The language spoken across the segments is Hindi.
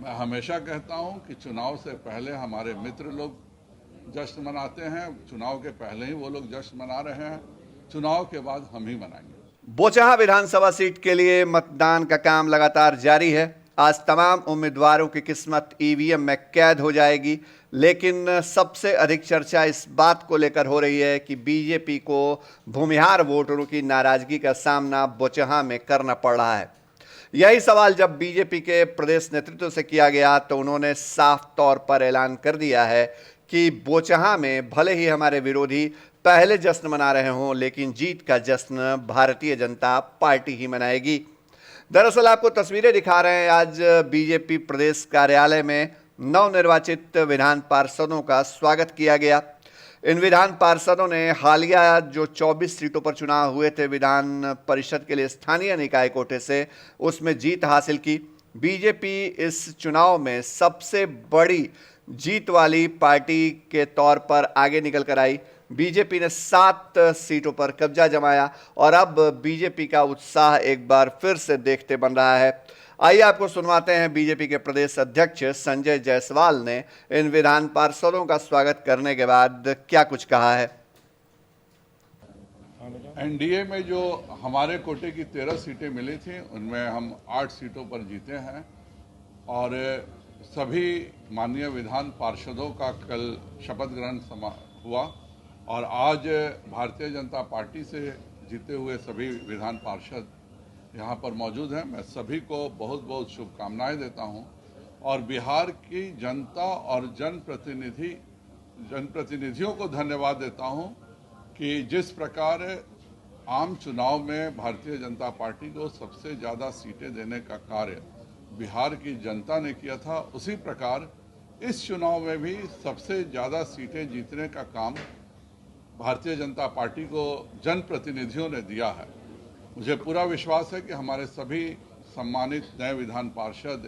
मैं हमेशा कहता हूं कि चुनाव से पहले हमारे मित्र लोग जश्न मनाते हैं, चुनाव के पहले ही वो लोग जश्न मना रहे हैं, चुनाव के बाद हम ही मनाएंगे। बोचहां विधानसभा सीट के लिए मतदान का काम लगातार जारी है। आज तमाम उम्मीदवारों की किस्मत ईवीएम में कैद हो जाएगी, लेकिन सबसे अधिक चर्चा इस बात को लेकर हो रही है कि बीजेपी को भूमिहार वोटरों की नाराजगी का सामना बोचहां में करना पड़ रहा है। यही सवाल जब बीजेपी के प्रदेश नेतृत्व से किया गया तो उन्होंने साफ तौर पर ऐलान कर दिया है कि बोचहां में भले ही हमारे विरोधी पहले जश्न मना रहे हों, लेकिन जीत का जश्न भारतीय जनता पार्टी ही मनाएगी। दरअसल आपको तस्वीरें दिखा रहे हैं। आज बीजेपी प्रदेश कार्यालय में नवनिर्वाचित विधान पार्षदों का स्वागत किया गया। इन विधान पार्षदों ने हालिया जो 24 सीटों पर चुनाव हुए थे विधान परिषद के लिए स्थानीय निकाय कोटे से, उसमें जीत हासिल की। बीजेपी इस चुनाव में सबसे बड़ी जीत वाली पार्टी के तौर पर आगे निकल कर आई। बीजेपी ने 7 सीटों पर कब्जा जमाया और अब बीजेपी का उत्साह एक बार फिर से देखते बन रहा है। आइए आपको सुनवाते हैं बीजेपी के प्रदेश अध्यक्ष संजय जायसवाल ने इन विधान पार्षदों का स्वागत करने के बाद क्या कुछ कहा है। एनडीए में जो हमारे कोटे की 13 सीटें मिली थी, उनमें हम 8 सीटों पर जीते हैं और सभी माननीय विधान पार्षदों का कल शपथ ग्रहण हुआ और आज भारतीय जनता पार्टी से जीते हुए सभी विधान पार्षद यहाँ पर मौजूद हैं। मैं सभी को बहुत बहुत शुभकामनाएं देता हूँ और बिहार की जनता और जनप्रतिनिधियों को धन्यवाद देता हूँ कि जिस प्रकार आम चुनाव में भारतीय जनता पार्टी को सबसे ज़्यादा सीटें देने का कार्य बिहार की जनता ने किया था, उसी प्रकार इस चुनाव में भी सबसे ज़्यादा सीटें जीतने का काम भारतीय जनता पार्टी को जनप्रतिनिधियों ने दिया है। मुझे पूरा विश्वास है कि हमारे सभी सम्मानित नए विधान पार्षद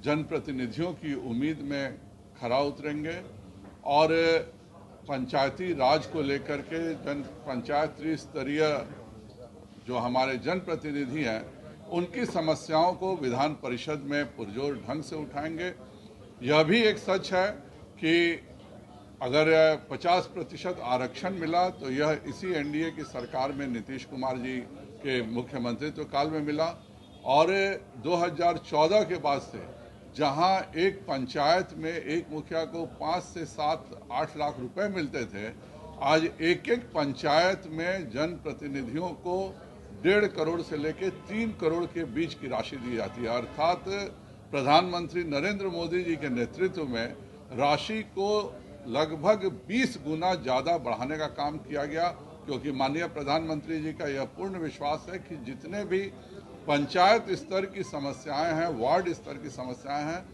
जनप्रतिनिधियों की उम्मीद में खरा उतरेंगे और पंचायती राज को लेकर के पंचायत त्रिस्तरीय जो हमारे जनप्रतिनिधि हैं उनकी समस्याओं को विधान परिषद में पुरजोर ढंग से उठाएंगे। यह भी एक सच है कि अगर 50% आरक्षण मिला तो यह इसी एनडीए की सरकार में नीतीश कुमार जी के मुख्यमंत्रित्व काल में मिला और 2014 के बाद से जहां एक पंचायत में एक मुखिया को 5 से 7-8 लाख रुपए मिलते थे, आज एक एक पंचायत में जनप्रतिनिधियों को 1.5 करोड़ से लेकर 3 करोड़ के बीच की राशि दी जाती है। अर्थात प्रधानमंत्री नरेंद्र मोदी जी के नेतृत्व में राशि को लगभग 20 गुना ज़्यादा बढ़ाने का काम किया गया, क्योंकि माननीय प्रधानमंत्री जी का यह पूर्ण विश्वास है कि जितने भी पंचायत स्तर की समस्याएं हैं, वार्ड स्तर की समस्याएं हैं,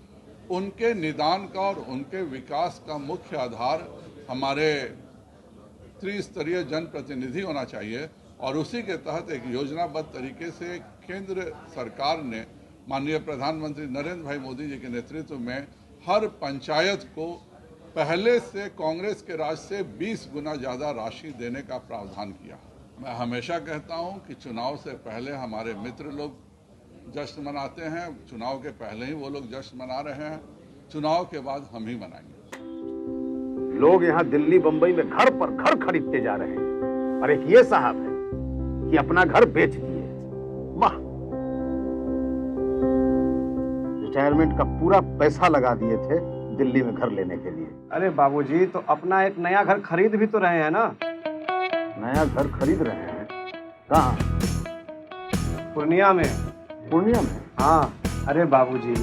उनके निदान का और उनके विकास का मुख्य आधार हमारे त्रिस्तरीय जनप्रतिनिधि होना चाहिए। और उसी के तहत एक योजनाबद्ध तरीके से केंद्र सरकार ने माननीय प्रधानमंत्री नरेंद्र भाई मोदी जी के नेतृत्व में हर पंचायत को पहले से कांग्रेस के राज से 20 गुना ज़्यादा राशि देने का प्रावधान किया। मैं हमेशा कहता हूं कि चुनाव से पहले हमारे मित्र लोग जश्न मनाते हैं, चुनाव के पहले ही वो लोग जश्न मना रहे हैं, चुनाव के बाद हम ही मनाएंगे। लोग यहाँ दिल्ली बंबई में घर पर घर खरीदते जा रहे हैं और एक ये साहब है कि अपना घर बेच दिए। वाह, रिटायरमेंट का पूरा पैसा लगा दिए थे दिल्ली में घर लेने के लिए। अरे बाबूजी, तो अपना एक नया घर खरीद भी तो रहे हैं ना। नया घर खरीद रहे हैं? कहाँ? पूर्णिया में। पूर्णिया में? हाँ। अरे बाबूजी,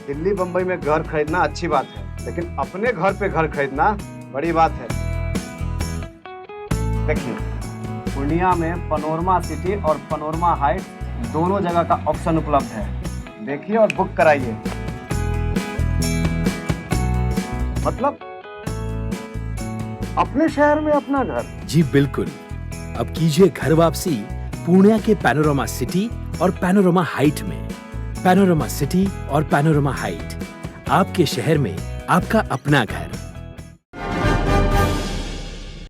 दिल्ली बंबई में घर खरीदना अच्छी बात है, लेकिन अपने घर पे घर खरीदना बड़ी बात है। देखिए, पूर्णिया में पनोरमा सिटी और पनोरमा हाइट दोनों जगह का ऑप्शन उपलब्ध है। देखिए और बुक कराइए। मतलब अपने शहर में अपना घर? जी बिल्कुल। अब कीजिए घर वापसी पूर्णिया के पैनोरमा सिटी और पैनोरमा हाइट में। पैनोरमा सिटी और पैनोरमा हाइट, आपके शहर में आपका अपना घर।